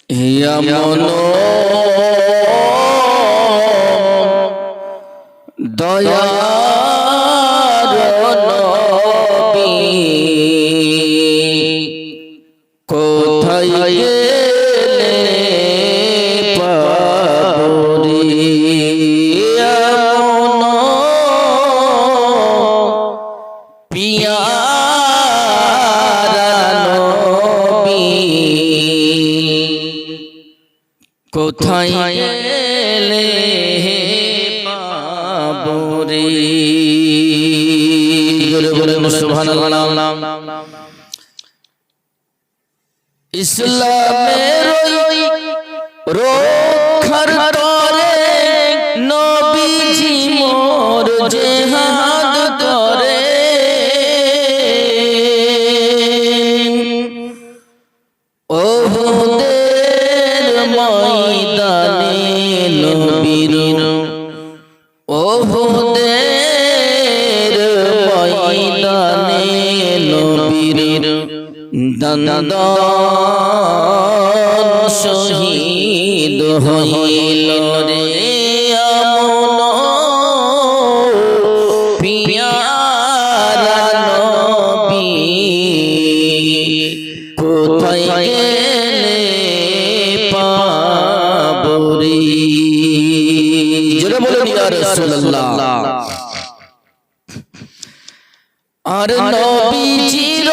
এমন দয়ার নবী কোথায় গেলে পাবরি এমন পিয়ারা নবী কোথায় গেলে পাবরি জোরে বলেন সুবহানাল্লাহ। ইসলামের রক্ষার তরে নবীজি মোর জিহাদ করে ওহুদের ময়দানে নবীর ওহুদের ময়দানে নবীর দন্দন শহীদ হইল রে আমন পিয়ারা নবী কোথায় গেলে পাবরি জোরে বলুন ইয়া রাসূলুল্লাহ। আর নবীজির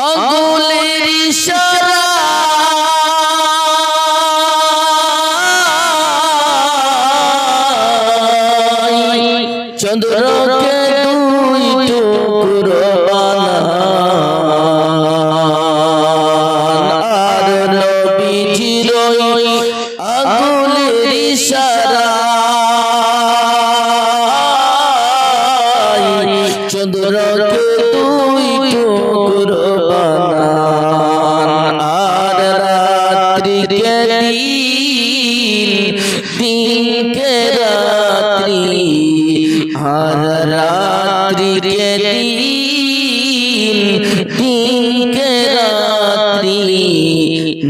আঙ্গুলের ইশারা চন্দ্রকে দুই টুকরো বানান আর নবীজির আঙ্গুলের ইশারা চন্দ্রকে দুই টুকরো বানান আর রাত্রিকে দিন দিনকে রাত্রি আর রাত্রিকে দিন দিনকে রাত্রি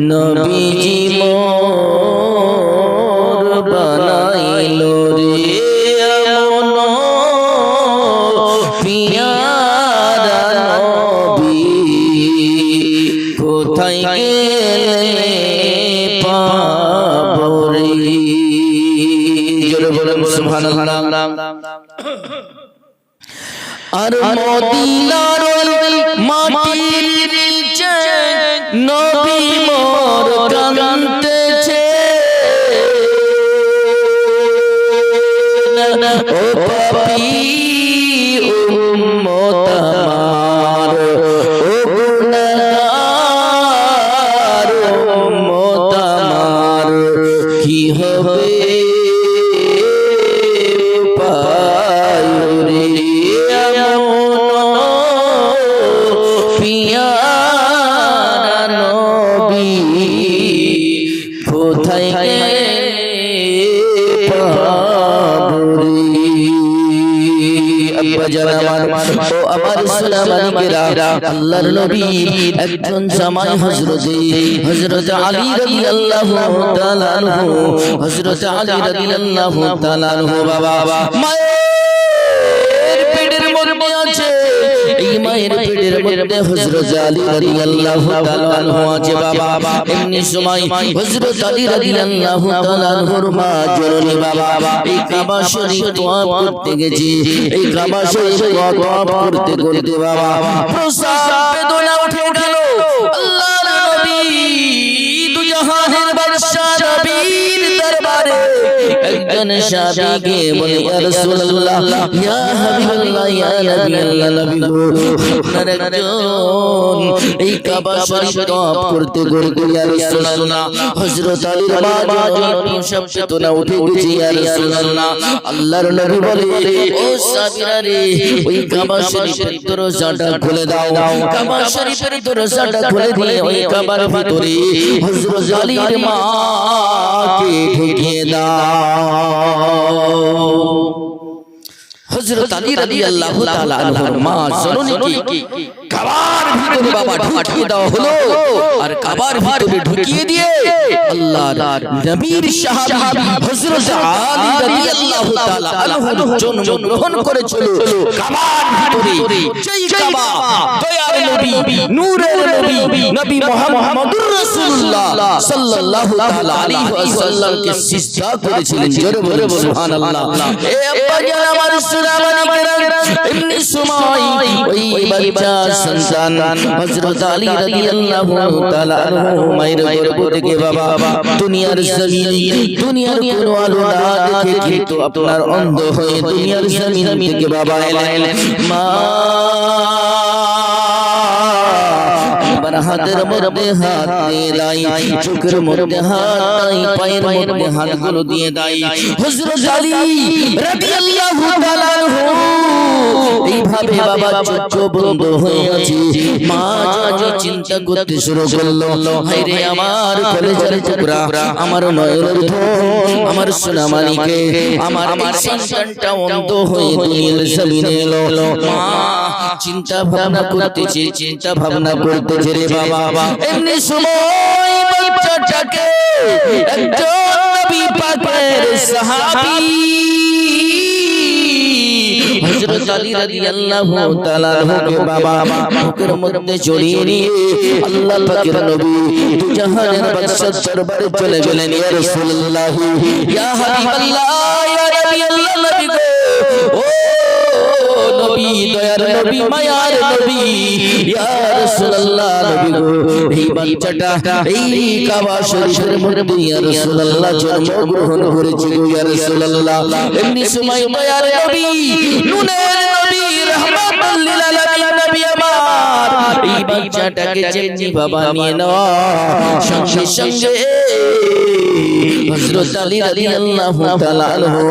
নবীজি মোর বানাইলো রে এমন পিয়ারা নবী কোথায় গেলে পাবরি জোরে বলেন সুবহানাল্লাহ। আর মদিনার মাটির নিচে নবী মোর কাঁদতেছে ও পাপী উম্মত আমার ও গুনাহগার উম্মত আমার কি হবে উপায় রে এমন পিয়ারা নবী কোথায় গেলে পাবরি আব্বা জান আমার ও আমার ইসলামিকেরা আল্লাহর নবী একজন জামাই হযরত আলী রাদিয়াল্লাহু তাআলা আনহু হযরত আলী রাদিয়াল্লাহু তাআলা আনহু বাবা মায়ের পেটের মধ্যে আছে এই মায়ের পেটের মধ্যে হযরত আলী রাদিয়াল্লাহু তাআলা আনহু আছে বাবা এমনি সময় হযরত আলী রাদিয়াল্লাহু তাআলা আনহুর মা জননী বাবা এই কাবা শরীফ তওয়াফ করতে গেছে এই কাবা শরীফ তওয়াফ করতে করতে বাবা প্রসাব বেদনা উঠে গেল আল্লাহর নবী দুজাহানের বাদশা নবীর দরবারে একজন সাহাবীকে বলে ইয়া রাসূলুল্লাহ ইয়া হাবিবাল্লাহ ইয়া নবী আল্লাহ নবী গো আপনার একজন এই কাবা শরীফ তওয়াফ করতে করতে ইয়া রাসূলুল্লাহ হযরত আলীর মা জননী সব বেদনা উঠে গেছে ইয়া রাসূলুল্লাহ আল্লাহর নবী বলে ও সাহাবীরা রে ওই কাবা শরীফের দরজাটা খুলে দাও কাবা শরীফের দরজাটা খুলে দিয়ে ওই কাবার ভিতরে হযরত আলীর মাকে ঢুকিয়ে দাও হযরত আলী রাদিয়াল্লাহু তাআলা আনহুর মা জননীকে কাবার ভিতরে বাবা ঢুকিয়ে দেওয়া হলো আর কাবার ভিতরে ঢুকিয়ে দিয়ে আল্লাহর নবীর সাহাবী হযরত আলী রাদিয়াল্লাহু তাআলা আনহুর জন্ম গ্রহণ করেছিল কাবার ভিতরে। যেই কাবা দয়ার নবী নূরের নবী নবী মুহাম্মদুর রাসূলুল্লাহ সাল্লাল্লাহু তাআলা আলাইহি ওয়াসাল্লামকে সিজদা করেছিলেন। জোরে বলে সুবহানাল্লাহ। এ আব্বা জান আমার সুনামানিকেরা এমনি সময় ওই বাচ্চা সন্তান হযরত আলী রাদিয়াল্লাহু তাআলা আনহু মায়ের গর্ভ থেকে বাবা দুনিয়ার জমিনে দুনিয়ার কোন আলো না দেখে কিন্তু আপনার অন্ধ হয়ে দুনিয়ার জমিন থেকে বাবা এলেন। মা হাতের মধ্যে হাত দিয়ে দেয়, চোখের মধ্যে হাত দেয়, পায়ের মধ্যে হাতগুলো দিয়ে দেয়। হযরত আলী রাদিয়াল্লাহু তাআলা আনহু এইভাবে বাবা চোখ বন্ধ হয়ে আছে। মা যে চিন্তা করতে শুরু করলো, হায় রে আমার কলেজের টুকরা, আমার নয়নের ধন, আমার সোনামানিকে, আমার সন্তানটা অন্ধ হয়ে দুনিয়ার জমিনে এলো। মা চিন্তা ভাবনা করতেছে রে বাবা। এমনি সময় বাচ্চাটাকে একজন নবী পাকের সাহাবী হযরত আলী রাদিয়াল্লাহু তাআলা আনহুকে বাবা বুকের মধ্যে জড়িয়ে নিয়ে আল্লাহ পাকের নবী দু জাহানের বাদশার দরবারে চলে গেলেন। ইয়া রাসূলুল্লাহ, ইয়া হাবিবাল্লাহ, ইয়া নবী আল্লাহ, নবী গো, ও নবী, দয়ার নবী, মায়ার নবী, ইয়া রাসূলুল্লাহ, নবী গো, এই বাচ্চাটা এই কাবা শরীফের মধ্যে ইয়া রাসূলুল্লাহ জন্মগ্রহণ করেছে গো ইয়া রাসূলুল্লাহ। এমনি সময় মায়ার নবী, নূরের নবী, রাহমাতুল লিল আলামিন নবী আমার এই বাচ্চাটাকে যেমনি বাবা নিয়ে নেওয়া সঙ্গে সঙ্গে হযরত আলী রাদিয়াল্লাহু তাআলা আনহু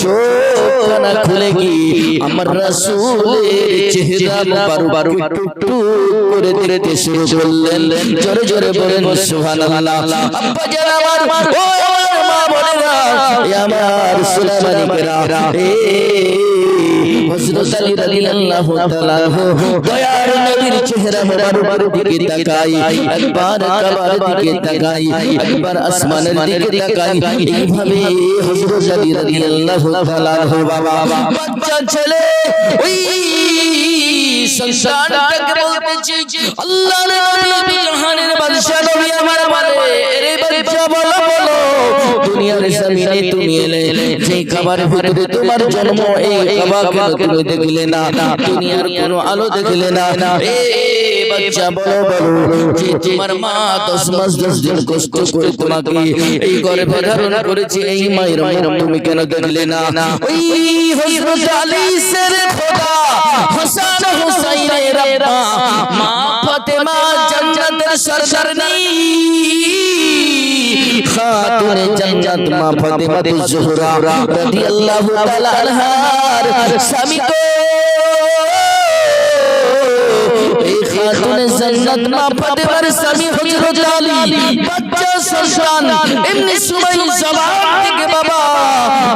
চোখখানা খুলে গিয়ে আমার রাসূলের চেহারা মুবারক টুকটুক করে দেখতে শুরু করলেন। জোরে জোরে বলেন সুবহানাল্লাহ। আব্বা জান আমার, ও আমার মা বোনেরা, আমার সোনামানিকেরা, হযরত আলী রাদিয়াল্লাহু তাআলা দয়ার নবীর চেহারা মুবারক দিকে তাকাই, একবার কাবার দিকে তাকাই, একবার আসমানের দিকে তাকাই। এইভাবে হযরত আলী রাদিয়াল্লাহু তাআলা বাবা বাচ্চা ছেলে ওই সন্তানটাকে বলতেছে, আল্লাহর নবী জাহানের বাদশা নবী আমার বলে, আরে বাচ্চা বলো বলো, দুনিয়ার জমিনে তুমি এলে যে কাবার ভিতরে তোমার জন্ম, এই কাবা কেন তুমি দেখলে না, দুনিয়ার কোনো আলো দেখলে না? এ বাচ্চা বলো বলো, যে তোমার মা 10 মাস 10 দিন কষ্ট করে তোমাকে এই গর্ভে ধারণ করেছে, এই মায়ের মুখ তুমি কেন দেখলে না? ওই হযরত আলী সের খোদা হাসান হুসাইনের আব্বা মা ফাতেমা জান্নাতের সরদারনি খাতুনে জান্নাত মা ফাতেমা জোহরা রাদিয়াল্লাহু তাআলা আনহার স্বামী গো, এই খাতুনে জান্নাত মা ফাতেমার স্বামী হযরত আলী বাচ্চা সন্তান। এমনি সময় জবান থেকে বাবা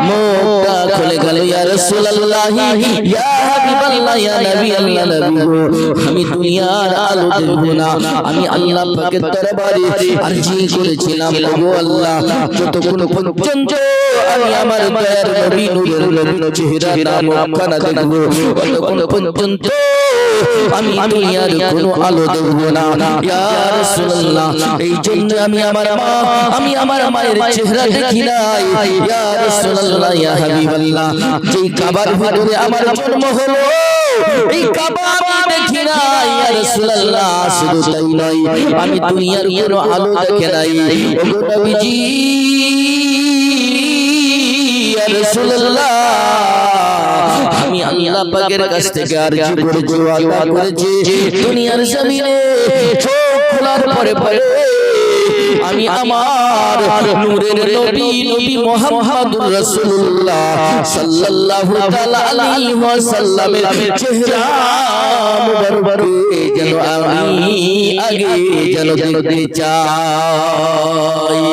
মুখটা খুলে গেল, ইয়া রাসূলুল্লাহ, ইয়া হাবিবাল্লাহ, ইয়া নবী আল্লাহ, নবী গো, আমি দুনিয়ার আলো দেখব না, আমি আল্লাহ পাকের দরবারে আরজি করেছিলাম গো আল্লাহ, যতক্ষণ পর্যন্ত আমি আমার দয়ার নবী নূরের নবীর চেহারা মুখখানা দেখব, ততক্ষণ পর্যন্ত আমি দুনিয়ার কোনো আলো দেখব না। ইয়া রাসূলুল্লাহ, এই জন্য আমি আমার মায়ের চেহারা দেখি নাই। ইয়া রাসূলুল্লাহ, ইয়া হাবিবাল্লাহ, যেই কাবার ভিতরে আমার জন্ম হলো এই কাবা আমি দেখি নাই। ইয়া রাসূলুল্লাহ, শুধু তাই নয়, আমি দুনিয়ার কোনো আলো দেখি নাই। ওগো নবীজি, ইয়া রাসূলুল্লাহ, আমি আল্লাহ পাকের কাছ থেকে আরজি করেছি, ওয়াদা করেছি, দুনিয়ার জমিনে চোখ খোলার পরে পরে আমি আমার নূরের নবী নবী মুহাম্মদুর রাসূলুল্লাহ সাল্লাল্লাহু তাআলা আলাইহি ওয়াসাল্লামের চেহারা মুবারক যেন আমি আগে যেন দেখতে চাই।